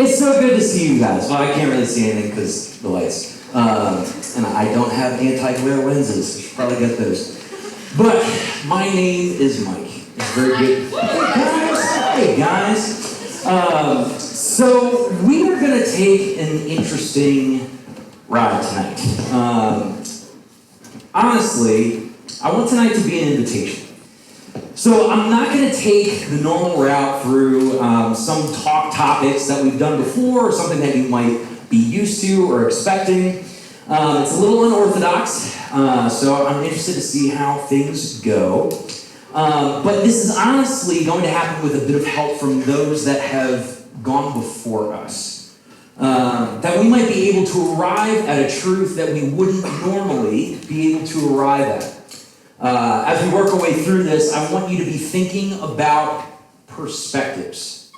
It's so good to see you guys. Well, I can't really see anything because the lights. And I don't have anti-glare lenses. I should probably get those. But my name is Mike. It's very good. Hey guys. So we are going to take an interesting ride tonight. Honestly, I want tonight to be an invitation. So I'm not going to take the normal route through some talk topics that we've done before or something that you might be used to or expecting. It's a little unorthodox, so I'm interested to see how things go. But this is honestly going to happen with a bit of help from those that have gone before us. That we might be able to arrive at a truth that we wouldn't normally be able to arrive at. As we work our way through this, I want you to be thinking about perspectives.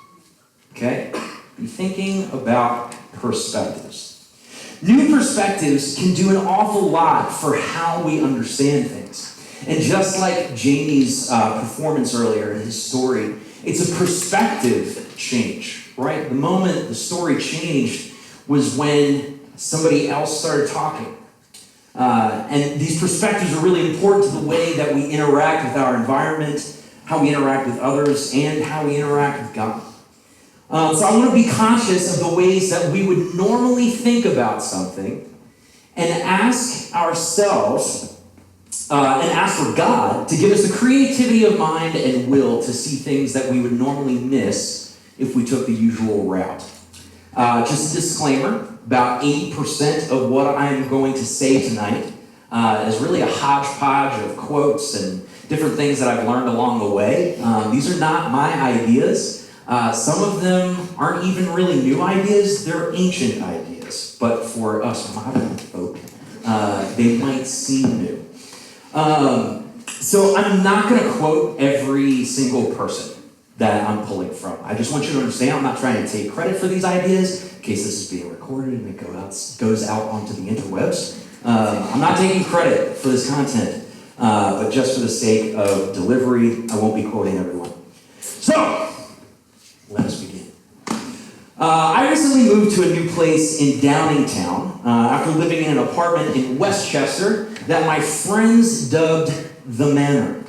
Okay? Be thinking about perspectives. New perspectives can do an awful lot for how we understand things. And just like Jamie's performance earlier in his story, it's a perspective change, right? The moment the story changed was when somebody else started talking. And these perspectives are really important to the way that we interact with our environment, how we interact with others, and how we interact with God. So I want to be conscious of the ways that we would normally think about something and ask ourselves and ask for God to give us the creativity of mind and will to see things that we would normally miss if we took the usual route. Just a disclaimer, about 80% of what I'm going to say tonight is really a hodgepodge of quotes and different things that I've learned along the way. These are not my ideas. Some of them aren't even really new ideas, they're ancient ideas. But for us modern folk, they might seem new. So I'm not going to quote every single person that I'm pulling from. I just want you to understand I'm not trying to take credit for these ideas in case this is being recorded and it goes out onto the interwebs. I'm not taking credit for this content, but just for the sake of delivery, I won't be quoting everyone. So, let us begin. I recently moved to a new place in Downingtown after living in an apartment in Westchester that my friends dubbed The Manor.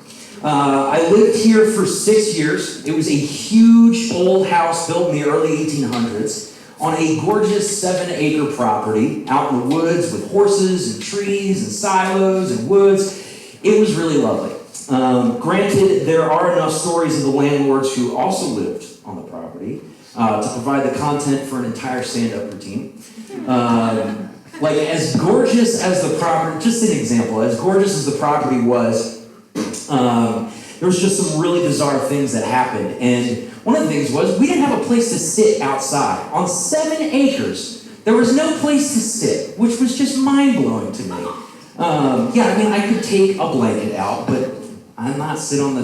I lived here for 6 years. It was a huge old house built in the early 1800s on a gorgeous 7-acre property out in the woods with horses and trees and silos and woods. It was really lovely. Granted, there are enough stories of the landlords who also lived on the property to provide the content for an entire stand-up routine. Like, as gorgeous as the property, just an example, as gorgeous as the property was, there was just some really bizarre things that happened. And one of the things was, we didn't have a place to sit outside. On 7 acres, there was no place to sit, which was just mind-blowing to me. Yeah, I mean, I could take a blanket out, but I'm not I'm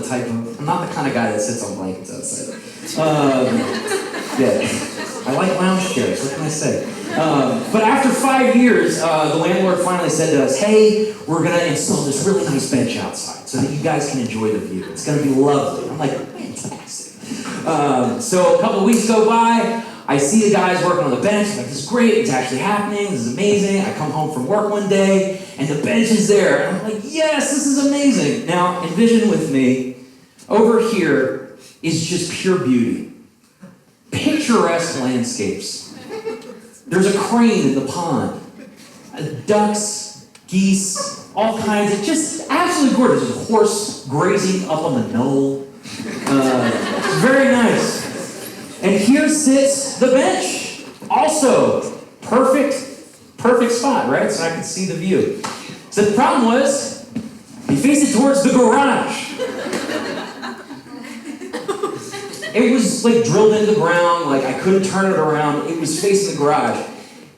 not the kind of guy that sits on blankets outside. Yeah, I like lounge chairs, what can I say? But after 5 years, the landlord finally said to us, hey, we're going to install this really nice bench outside so that you guys can enjoy the view. It's going to be lovely. I'm like, fantastic. So a couple of weeks go by, I see the guys working on the bench. I'm like, this is great, it's actually happening, this is amazing. I come home from work one day, and the bench is there. And I'm like, yes, this is amazing. Now, envision with me, over here is just pure beauty. Picturesque landscapes. There's a crane in the pond. Ducks, geese, all kinds of just absolutely gorgeous. There's a horse grazing up on the knoll. Very nice. And here sits the bench. Also, perfect spot, right? So I could see the view. So the problem was, he faced it towards the garage. It was like drilled into the ground, like I couldn't turn it around. It was facing the garage.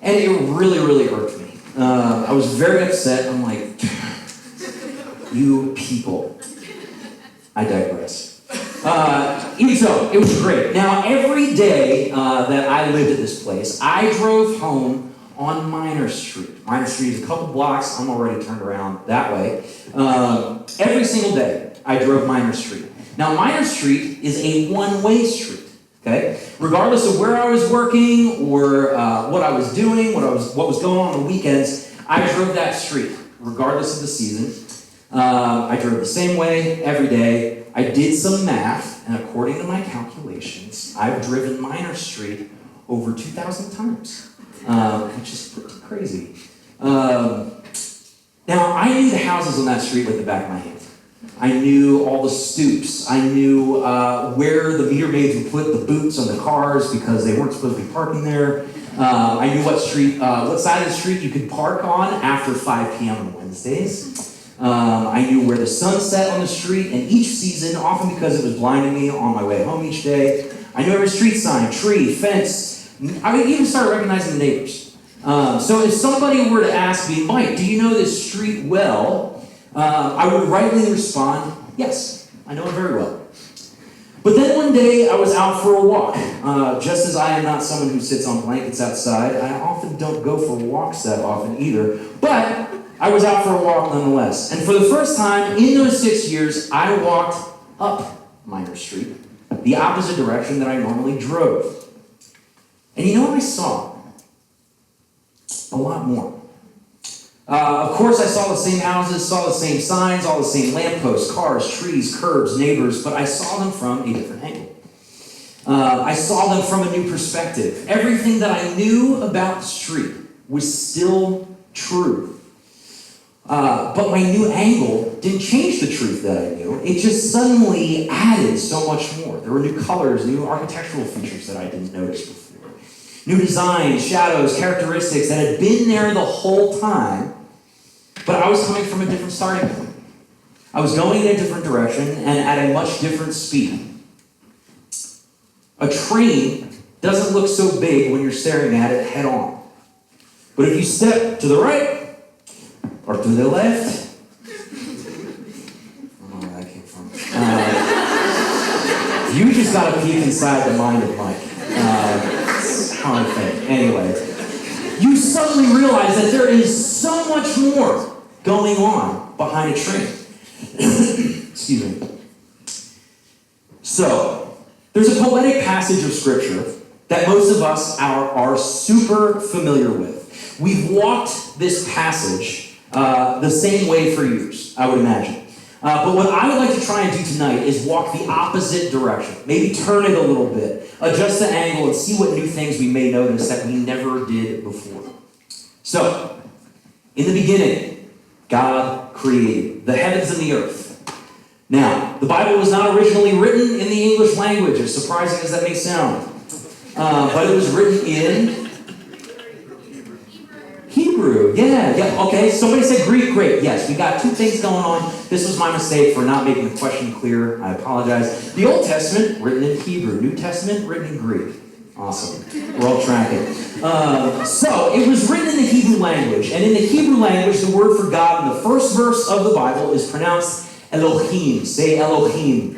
And it really, really irked me. I was very upset. I'm like, you people. I digress. Even so, it was great. Now, every day that I lived at this place, I drove home on Minor Street. Minor Street is a couple blocks. I'm already turned around that way. Every single day, I drove Minor Street. Now, Minor Street is a one-way street. Okay? Regardless of where I was working or what I was doing, what was going on the weekends, I drove that street, regardless of the season. I drove the same way every day. I did some math, and according to my calculations, I've driven Minor Street over 2,000 times, which is pretty crazy. Now, I knew the houses on that street like the back of my hand. I knew all the stoops. I knew where the meter maids would put the boots on the cars because they weren't supposed to be parking there. I knew what side of the street you could park on after 5 p.m. on Wednesdays. I knew where the sun set on the street, and each season, often because it was blinding me on my way home each day, I knew every street sign, tree, fence. I would even start recognizing the neighbors. So if somebody were to ask me, Mike, do you know this street well? I would rightly respond, yes, I know it very well. But then one day I was out for a walk. Just as I am not someone who sits on blankets outside, I often don't go for walks that often either. But I was out for a walk nonetheless. And for the first time in those 6 years, I walked up Minor Street, the opposite direction that I normally drove. And you know what I saw? A lot more. Of course, I saw the same houses, saw the same signs, all the same lampposts, cars, trees, curbs, neighbors, but I saw them from a different angle. I saw them from a new perspective. Everything that I knew about the street was still true. But my new angle didn't change the truth that I knew. It just suddenly added so much more. There were new colors, new architectural features that I didn't notice before. New designs, shadows, characteristics that had been there the whole time, but I was coming from a different starting point. I was going in a different direction and at a much different speed. A train doesn't look so big when you're staring at it head on. But if you step to the right or to the left, I don't know where that came from. You just got to peek inside the mind of Mike. How I think. Anyway, you suddenly realize that there is so much more going on behind a train. Excuse me. So, there's a poetic passage of scripture that most of us are super familiar with. We've walked this passage the same way for years, I would imagine. But what I would like to try and do tonight is walk the opposite direction. Maybe turn it a little bit, adjust the angle, and see what new things we may notice that we never did before. So, in the beginning, God created the heavens and the earth. Now, the Bible was not originally written in the English language, as surprising as that may sound. But it was written in Hebrew. Yeah, okay. Somebody said Greek. Great. Yes, we got two things going on. This was my mistake for not making the question clear. I apologize. The Old Testament, written in Hebrew. New Testament, written in Greek. Awesome. We're all tracking. So, it was written in the Hebrew language. And in the Hebrew language, the word for God in the first verse of the Bible is pronounced Elohim. Say Elohim.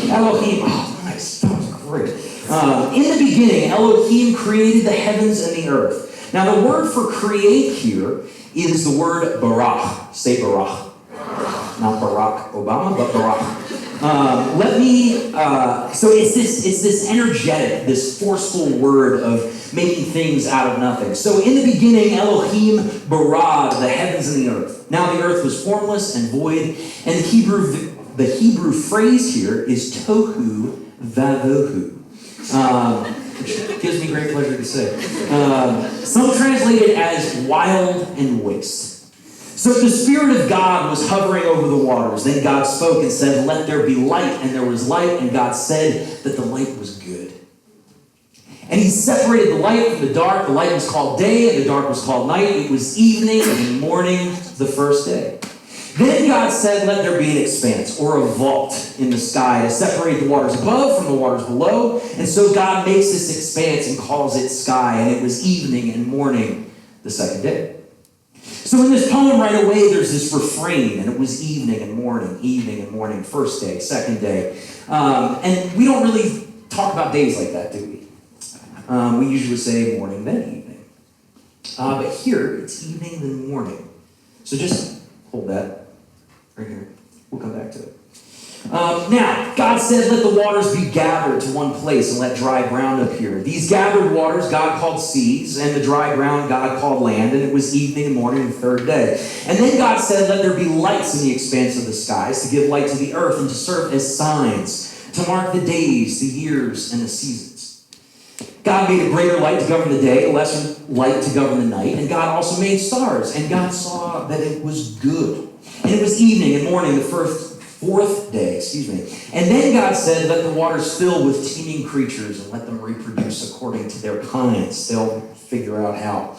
Elohim. Oh, nice. That was great. In the beginning, Elohim created the heavens and the earth. Now, the word for create here is the word barach. Say barach. Not Barack Obama, but barach. So it's this energetic, this forceful word of making things out of nothing. So in the beginning, Elohim barad, the heavens and the earth. Now the earth was formless and void, and the Hebrew phrase here is tohu vavohu. Which gives me great pleasure to say. Some translate it as wild and waste. So the Spirit of God was hovering over the waters. Then God spoke and said, "Let there be light," and there was light, and God said that the light was good. And he separated the light from the dark. The light was called day, and the dark was called night. It was evening and morning the first day. Then God said, "Let there be an expanse," or a vault in the sky, to separate the waters above from the waters below. And so God makes this expanse and calls it sky. And it was evening and morning the second day. So in this poem right away, there's this refrain, and it was evening and morning, first day, second day. And we don't really talk about days like that, do we? We usually say morning, then evening. But here, it's evening, then morning. So just hold that right here. We'll come back to it. Now, God said, let the waters be gathered to one place and let dry ground appear. These gathered waters God called seas, and the dry ground God called land, and it was evening and morning the third day. And then God said, let there be lights in the expanse of the skies to give light to the earth and to serve as signs, to mark the days, the years, and the seasons. God made a greater light to govern the day, a lesser light to govern the night, and God also made stars, and God saw that it was good. And it was evening and morning the fourth day, And then God said, let the waters fill with teeming creatures and let them reproduce according to their kinds. They'll figure out how.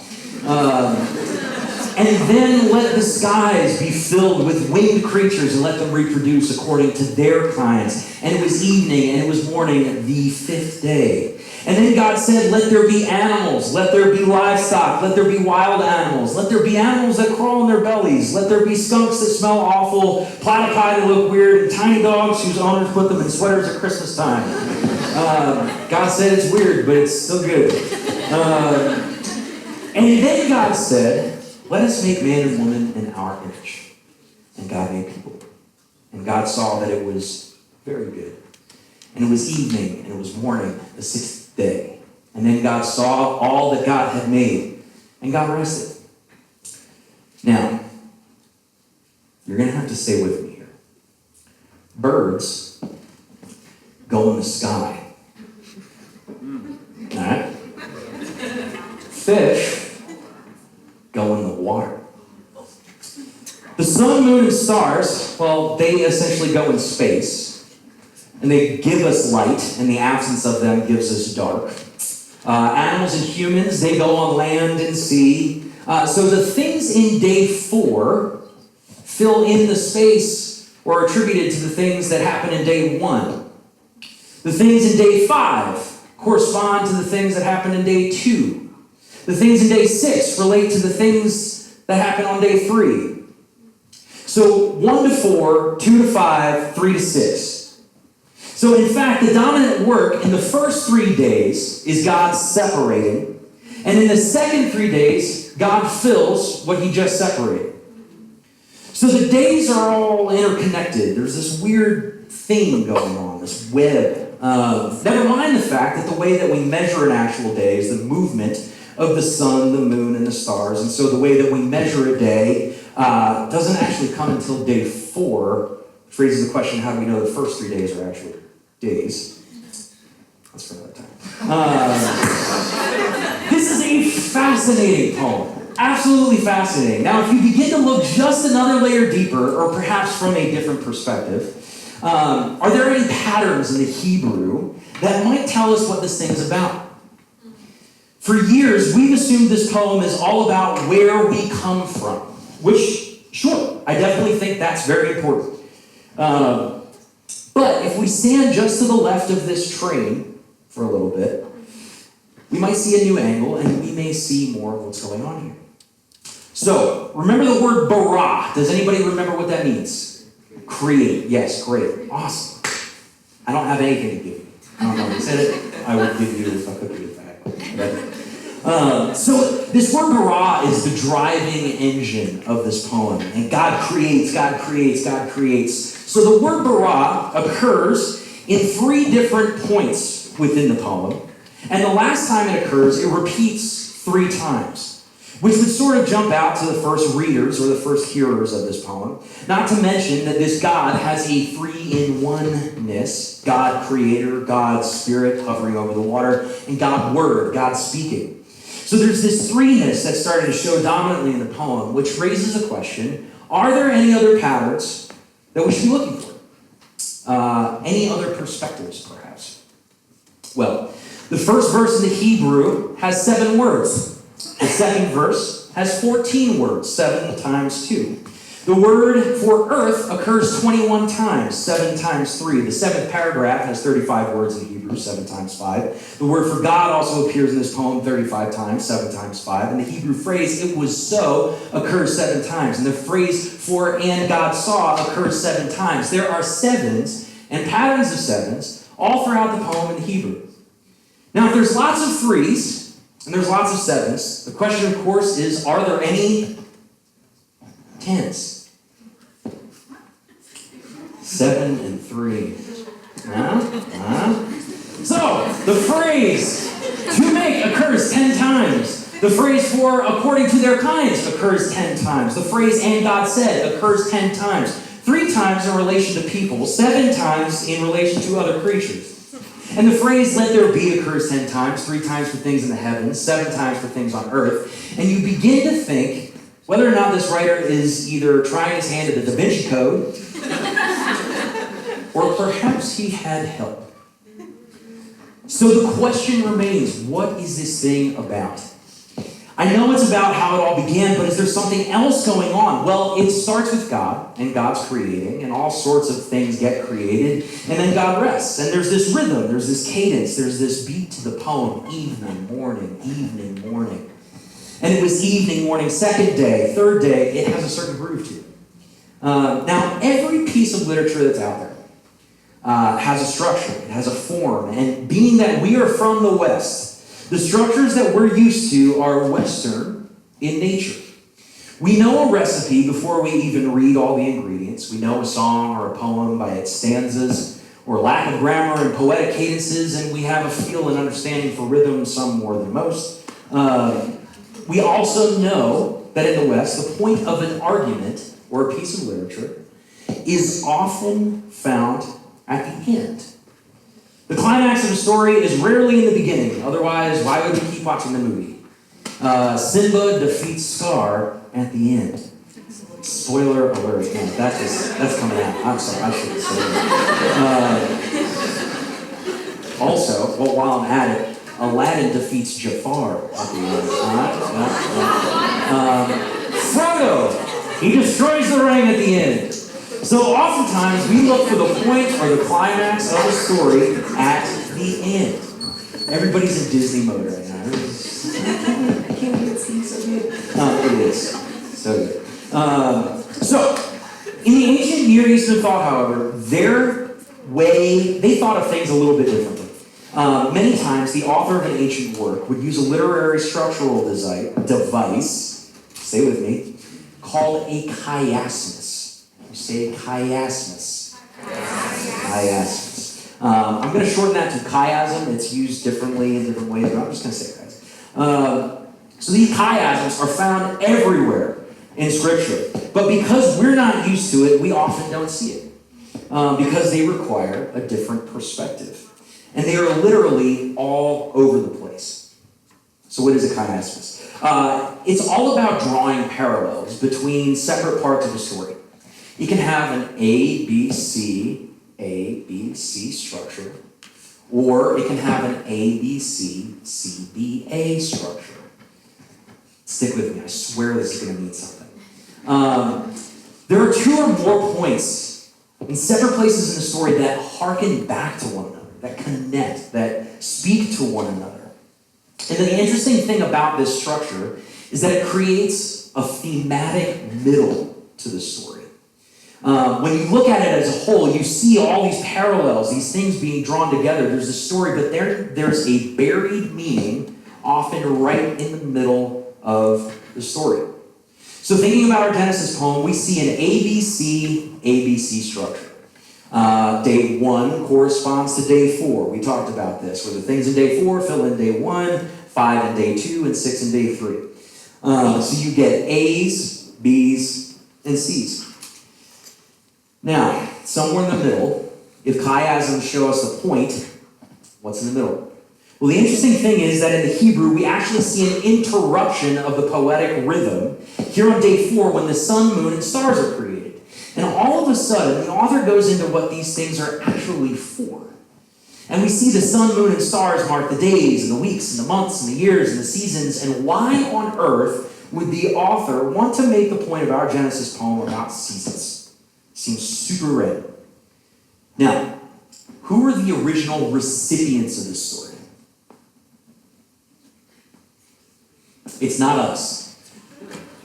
And then let the skies be filled with winged creatures and let them reproduce according to their kinds. And it was evening and it was morning the fifth day. And then God said, let there be animals, let there be livestock, let there be wild animals, let there be animals that crawl on their bellies, let there be skunks that smell awful, platypi that look weird, and tiny dogs whose owners put them in sweaters at Christmas time. God said it's weird, but it's still good. And then God said, let us make man and woman in our image. And God made people. And God saw that it was very good. And it was evening, and it was morning, the sixth day. And then God saw all that God had made, and God rested. Now, you're going to have to stay with me here. Birds go in the sky. All right? Fish go in the water. The sun, moon, and stars, well, they essentially go in space. And they give us light, and the absence of them gives us dark. Animals and humans, they go on land and sea. So the things in day 4 fill in the space or are attributed to the things that happen in day 1. The things in day 5 correspond to the things that happen in day 2. The things in day 6 relate to the things that happen on day 3. So 1 to 4, 2 to 5, 3 to 6. So in fact, the dominant work in the first 3 days is God separating. And in the second 3 days, God fills what he just separated. So the days are all interconnected. There's this weird thing going on, this web. Never mind the fact that the way that we measure an actual day is the movement of the sun, the moon, and the stars. And so the way that we measure a day doesn't actually come until day 4, which raises the question, how do we know the first 3 days are actually days? That's for another time. This is a fascinating poem. Absolutely fascinating. Now, if you begin to look just another layer deeper, or perhaps from a different perspective, are there any patterns in the Hebrew that might tell us what this thing is about? For years, we've assumed this poem is all about where we come from, which, sure, I definitely think that's very important. But if we stand just to the left of this train for a little bit, we might see a new angle, and we may see more of what's going on here. So, remember the word bara. Does anybody remember what that means? Create. Yes, great. Awesome. I don't have anything to give you. I don't know if you said it. I would give you a cookie if I had. So this word bara is the driving engine of this poem. And God creates, God creates, God creates. So the word bara occurs in 3 different points within the poem. And the last time it occurs, it repeats 3 times, which would sort of jump out to the first readers or the first hearers of this poem. Not to mention that this God has a 3-in-1-ness. God creator, God spirit hovering over the water, and God word, God speaking. So there's this 3-ness that's starting to show dominantly in the poem, which raises a question: are there any other patterns that we should be looking for? Any other perspectives, perhaps? Well, the first verse in the Hebrew has 7 words. The second verse has 14 words, 7 times 2. The word for earth occurs 21 times, 7 times 3. The 7th paragraph has 35 words in Hebrew, 7 times 5. The word for God also appears in this poem 35 times, 7 times 5. And the Hebrew phrase, "it was so," occurs 7 times. And the phrase for "and God saw" occurs 7 times. There are 7s and patterns of 7s all throughout the poem in Hebrew. Now, if there's lots of 3s and there's lots of 7s, the question, of course, is, are there any 10s? 7 and 3. So, the phrase to make occurs 10 times. The phrase for according to their kinds occurs 10 times. The phrase and God said occurs 10 times. 3 times in relation to people, 7 times in relation to other creatures. And the phrase let there be occurs 10 times, 3 times for things in the heavens, 7 times for things on earth. And you begin to think whether or not this writer is either trying his hand at the Da Vinci Code, or perhaps he had help. So the question remains, what is this thing about? I know it's about how it all began, but is there something else going on? Well, it starts with God, and God's creating, and all sorts of things get created, and then God rests. And there's this rhythm, there's this cadence, there's this beat to the poem, evening, morning, evening, morning. And it was evening, morning, second day, third day, it has a certain groove to it. Now, every piece of literature that's out there has a structure, it has a form, and being that we are from the West, the structures that we're used to are Western in nature. We know a recipe before we even read all the ingredients. We know a song or a poem by its stanzas or lack of grammar and poetic cadences, and we have a feel and understanding for rhythm, some more than most. We also know that in the West, the point of an argument or a piece of literature is often found at the end. The climax of a story is rarely in the beginning. Otherwise, why would we keep watching the movie? Simba defeats Scar at the end. Spoiler alert. Man, that's coming out. I'm sorry, I shouldn't say that. Also, well, while I'm at it, Aladdin defeats Jafar at the end. Frodo, he destroys the ring at the end. So oftentimes we look for the point or the climax of a story at the end. Everybody's in Disney mode right now. I can't believe it seems so good. It is. So good. So, in the ancient Near Eastern thought, however, they thought of things a little bit differently. Many times, the author of an ancient work would use a literary structural device, stay with me, called a chiasmus. You say chiasmus. Chiasmus. I'm going to shorten that to chiasm. It's used differently in different ways, but I'm just going to say it, guys. So these chiasms are found everywhere in Scripture. But because we're not used to it, we often don't see it. Because they require a different perspective. And they are literally all over the place. So what is a chiasmus? It's all about drawing parallels between separate parts of a story. You can have an A, B, C structure, or it can have an A, B, C, C, B, A structure. Stick with me, I swear this is going to mean something. There are 2 or more points in separate places in the story that harken back to one another, that connect, that speak to one another. And the interesting thing about this structure is that it creates a thematic middle to the story. When you look at it as a whole, you see all these parallels, these things being drawn together. There's a story, but there's a buried meaning, often right in the middle of the story. So thinking about our Genesis poem, we see an ABC structure. Day 1 corresponds to day 4. We talked about this, where the things in day 4 fill in day 1, 5 in day 2, and 6 in day 3. So you get A's, B's, and C's. Now, somewhere in the middle, if chiasms show us a point, what's in the middle? Well, the interesting thing is that in the Hebrew, we actually see an interruption of the poetic rhythm here on day 4 when the sun, moon, and stars are created. And all of a sudden, the author goes into what these things are actually for. And we see the sun, moon, and stars mark the days and the weeks and the months and the years and the seasons. And why on earth would the author want to make the point of our Genesis poem about seasons? Seems super random. Now, who were the original recipients of this story? It's not us.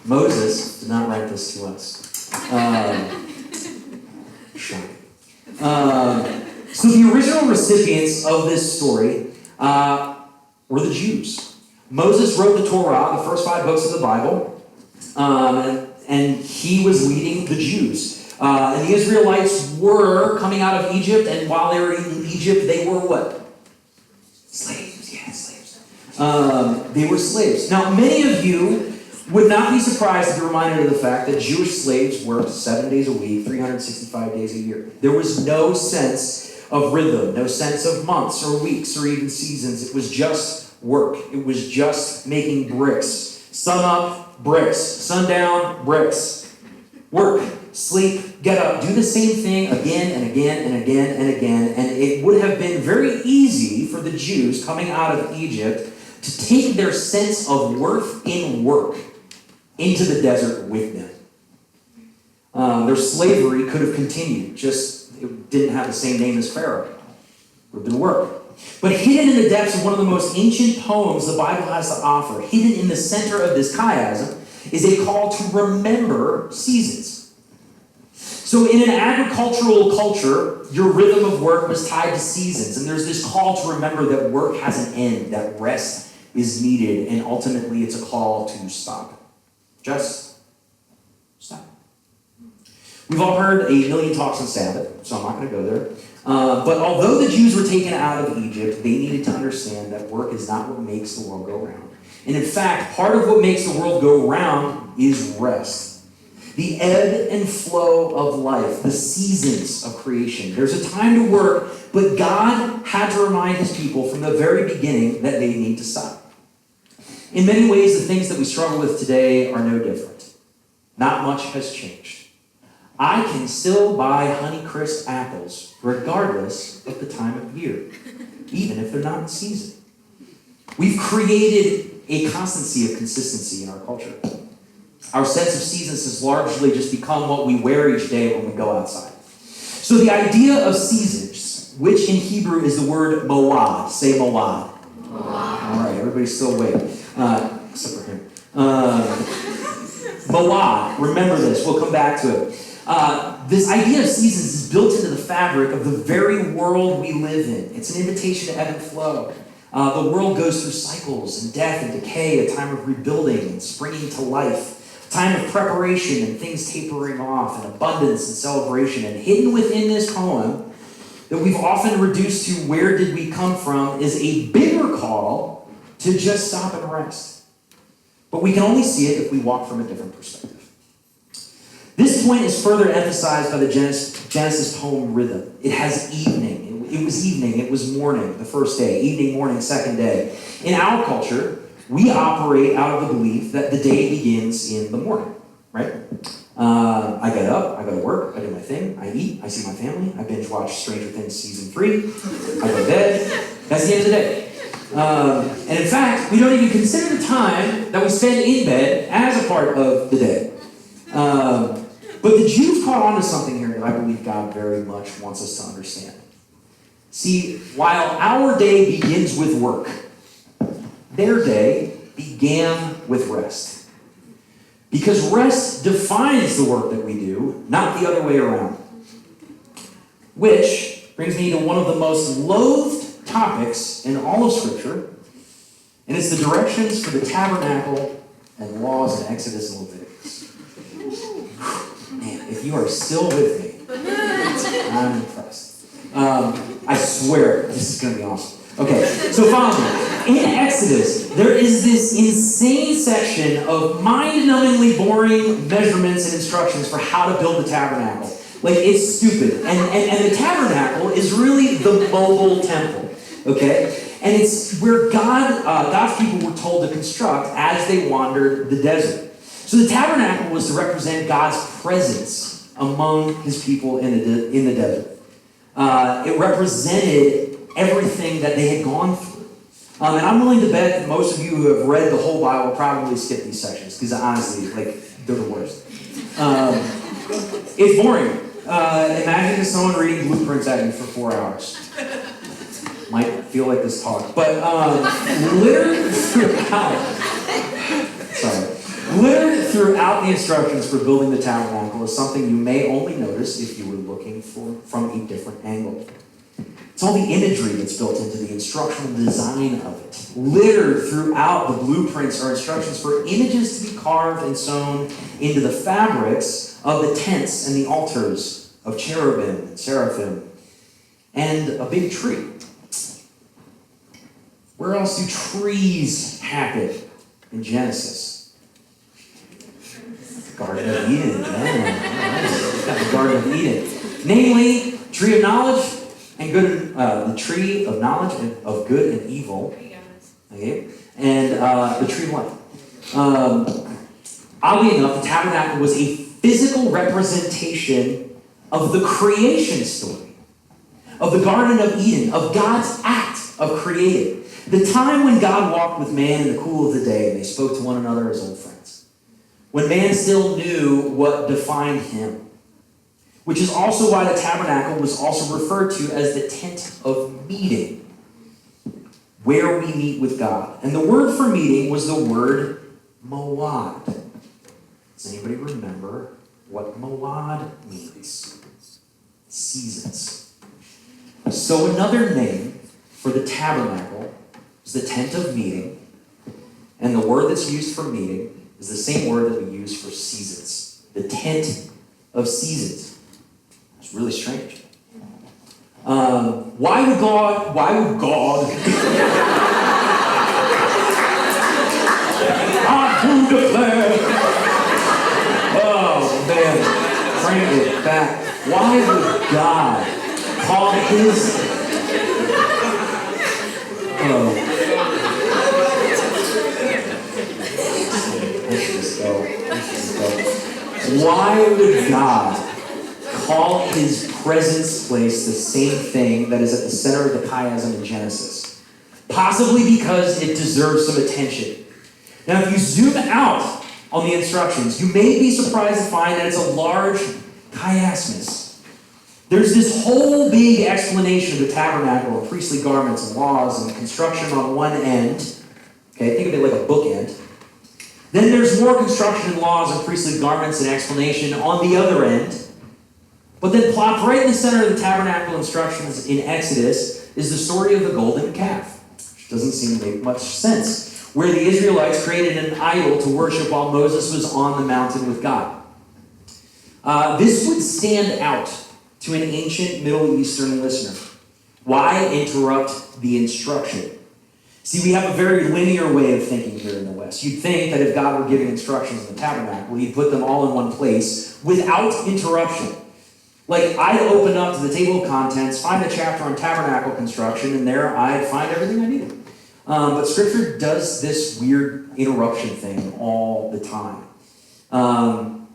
Moses did not write this to us. Shocking. So the original recipients of this story were the Jews. Moses wrote the Torah, the first 5 books of the Bible, and he was leading the Jews. And the Israelites were coming out of Egypt, and while they were in Egypt, they were what? Slaves. Yeah, slaves. They were slaves. Now, many of you would not be surprised to be reminded of the fact that Jewish slaves worked 7 days a week, 365 days a year. There was no sense of rhythm, no sense of months or weeks or even seasons. It was just work. It was just making bricks. Sun up, bricks. Sundown, bricks. Work, sleep, get up. Do the same thing again and again and again and again. And it would have been very easy for the Jews coming out of Egypt to take their sense of worth in work into the desert with them. Their slavery could have continued, just it didn't have the same name as Pharaoh. It would have been work. But hidden in the depths of one of the most ancient poems the Bible has to offer, hidden in the center of this chiasm, is a call to remember seasons. So in an agricultural culture, your rhythm of work was tied to seasons. And there's this call to remember that work has an end, that rest is needed, and ultimately it's a call to stop. Just stop. We've all heard a million talks on Sabbath, so I'm not going to go there. But although the Jews were taken out of Egypt, they needed to understand that work is not what makes the world go round. And in fact, part of what makes the world go round is rest. The ebb and flow of life, the seasons of creation. There's a time to work, but God had to remind his people from the very beginning that they need to stop. In many ways, the things that we struggle with today are no different. Not much has changed. I can still buy Honeycrisp apples regardless of the time of year, even if they're not in season. We've created a constancy of consistency in our culture. Our sense of seasons has largely just become what we wear each day when we go outside. So the idea of seasons, which in Hebrew is the word moad, say moad. All right, everybody's still awake, except for him. Moad, remember this, we'll come back to it. This idea of seasons is built into the fabric of the very world we live in. It's an invitation to ebb and flow. The world goes through cycles and death and decay, a time of rebuilding and springing to life, a time of preparation and things tapering off, and abundance and celebration. And hidden within this poem that we've often reduced to where did we come from is a bigger call to just stop and rest. But we can only see it if we walk from a different perspective. This point is further emphasized by the Genesis poem rhythm. It has evening. It was evening. It was morning, the first day. Evening, morning, second day. In our culture, we operate out of the belief that the day begins in the morning, right? I get up, I go to work, I do my thing, I eat, I see my family, I binge watch Stranger Things season 3, I go to bed. That's the end of the day. And in fact, we don't even consider the time that we spend in bed as a part of the day. But the Jews caught on to something here that I believe God very much wants us to understand. See, while our day begins with work, their day began with rest. Because rest defines the work that we do, not the other way around. Which brings me to one of the most loathed topics in all of Scripture, and it's the directions for the tabernacle and laws in Exodus and Leviticus. Man, if you are still with me, I'm impressed. I swear, this is going to be awesome. Okay, so follow me. In Exodus, there is this insane section of mind-numbingly boring measurements and instructions for how to build a tabernacle. Like, it's stupid. And the tabernacle is really the mobile temple, okay? And it's where God's people were told to construct as they wandered the desert. So the tabernacle was to represent God's presence among his people in the desert. It represented everything that they had gone through. And I'm willing to bet that most of you who have read the whole Bible probably skip these sections, because honestly, they're the worst. It's boring. Imagine someone reading blueprints at you for 4 hours. Might feel like this talk. But littered throughout the instructions for building the tabernacle is something you may only notice if you were looking from a different angle. It's all the imagery that's built into the instructional design of it. Littered throughout the blueprints are instructions for images to be carved and sewn into the fabrics of the tents and the altars of cherubim and seraphim, and a big tree. Where else do trees happen in Genesis? Garden of Eden. Yeah, got the Garden of Eden. Namely, tree of knowledge and good, the tree of knowledge of good and evil. Okay, and the tree of life. Oddly enough, the tabernacle was a physical representation of the creation story, of the Garden of Eden, of God's act of creating. The time when God walked with man in the cool of the day, and they spoke to one another as old friends. When man still knew what defined him. Which is also why the tabernacle was also referred to as the tent of meeting, where we meet with God. And the word for meeting was the word moad. Does anybody remember what moad means? Seasons. So another name for the tabernacle is the tent of meeting, and the word that's used for meeting is the same word that we use for seasons. The tent of seasons. It's really strange. Why would God I do declare, oh man, bring it back. Why would God call his, why would God call his presence place the same thing that is at the center of the chiasm in Genesis? Possibly because it deserves some attention. Now, if you zoom out on the instructions, you may be surprised to find that it's a large chiasmus. There's this whole big explanation of the tabernacle and priestly garments and laws and construction on one end. Okay, think of it like a bookend. Then there's more construction and laws and priestly garments and explanation on the other end. But then plopped right in the center of the tabernacle instructions in Exodus is the story of the golden calf, which doesn't seem to make much sense, where the Israelites created an idol to worship while Moses was on the mountain with God. This would stand out to an ancient Middle Eastern listener. Why interrupt the instruction? See, we have a very linear way of thinking here in the West. You'd think that if God were giving instructions in the tabernacle, he'd put them all in one place without interruption. Like, I'd open up to the table of contents, find a chapter on tabernacle construction, and there I'd find everything I needed. But Scripture does this weird interruption thing all the time.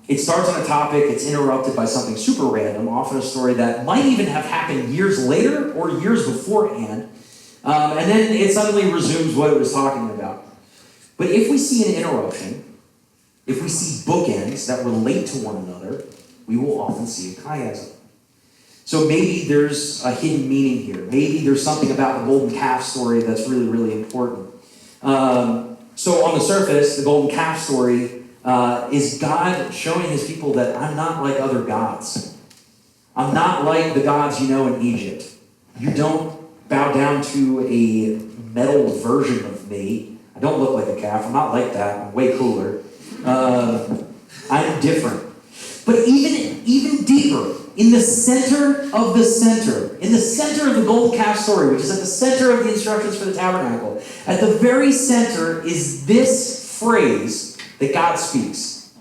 It starts on a topic, it's interrupted by something super random, often a story that might even have happened years later or years beforehand, and then it suddenly resumes what it was talking about. But if we see an interruption, if we see bookends that relate to one another, we will often see a chiasm. So maybe there's a hidden meaning here. Maybe there's something about the golden calf story that's really, really important. So on the surface, the golden calf story is God showing his people that I'm not like other gods. I'm not like the gods you know in Egypt. You don't bow down to a metal version of me. I don't look like a calf. I'm not like that. I'm way cooler. I'm different. But even deeper, in the center of the center, in the center of the golden calf story, which is at the center of the instructions for the tabernacle, at the very center is this phrase that God speaks.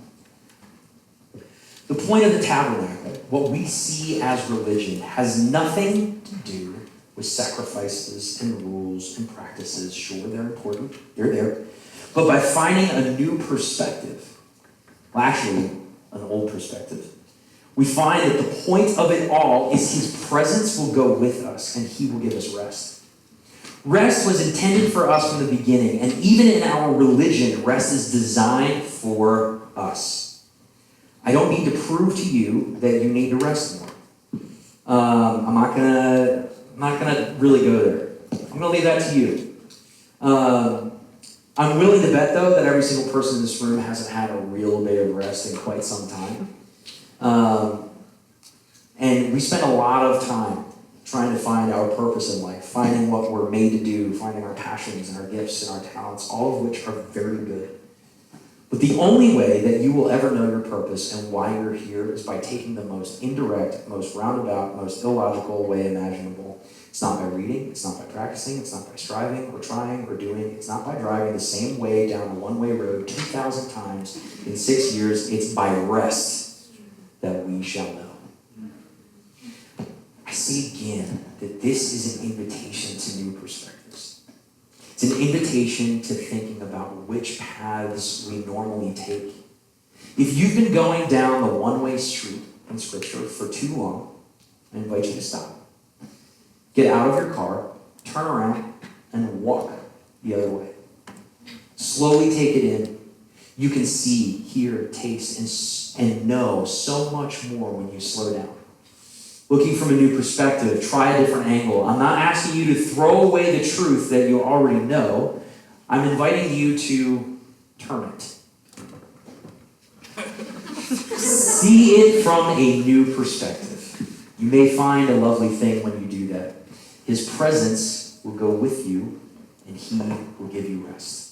The point of the tabernacle, what we see as religion, has nothing to do with sacrifices and rules and practices. Sure, they're important. They're there. But by finding a new perspective, well, actually, an old perspective, we find that the point of it all is his presence will go with us and he will give us rest. Rest was intended for us from the beginning, and even in our religion, rest is designed for us. I don't need to prove to you that you need to rest more. I'm not gonna really go there. I'm gonna leave that to you. I'm willing to bet, though, that every single person in this room hasn't had a real day of rest in quite some time. And we spend a lot of time trying to find our purpose in life, finding what we're made to do, finding our passions and our gifts and our talents, all of which are very good. But the only way that you will ever know your purpose and why you're here is by taking the most indirect, most roundabout, most illogical way imaginable. It's not by reading, it's not by practicing, it's not by striving or trying or doing, it's not by driving the same way down a one-way road 2,000 times in 6 years. It's by rest that we shall know. I say again that this is an invitation to new perspectives. It's an invitation to thinking about which paths we normally take. If you've been going down the one-way street in Scripture for too long, I invite you to stop. Get out of your car, turn around, and walk the other way. Slowly take it in. You can see, hear, taste, and know so much more when you slow down. Looking from a new perspective, try a different angle. I'm not asking you to throw away the truth that you already know. I'm inviting you to turn it. See it from a new perspective. You may find a lovely thing when you do that. His presence will go with you, and he will give you rest.